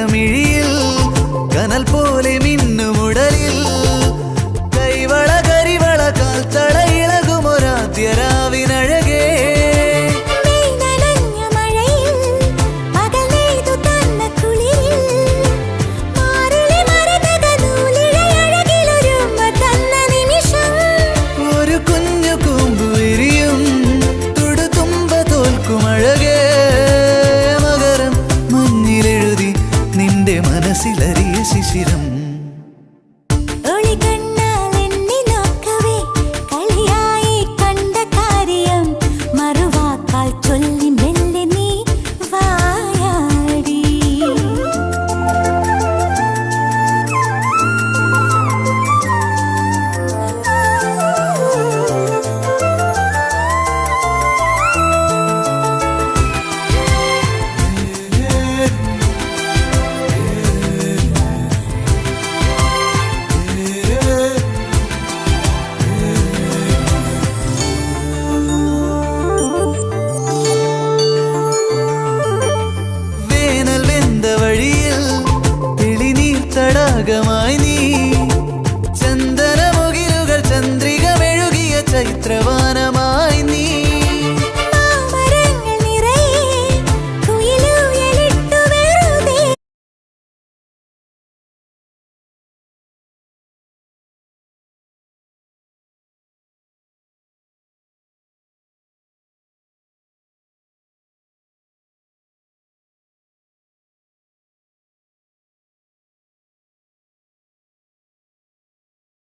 നീലമിഴിയിൽ കനൽ പോലെ മിന്നുമുടലിൽ കൈവള കരിവള കാൽത്തള ഇളകുമൊരാദ്യരാവിനഴകേ ഒരു കുഞ്ഞു കൂമ്പു വിരിയും തുടുതുമ്പ തോൽക്കുമഴകേ മകരം മഞ്ഞിലെഴുതി നിന്റെ മനസ്സിലറിയ ശിശിരം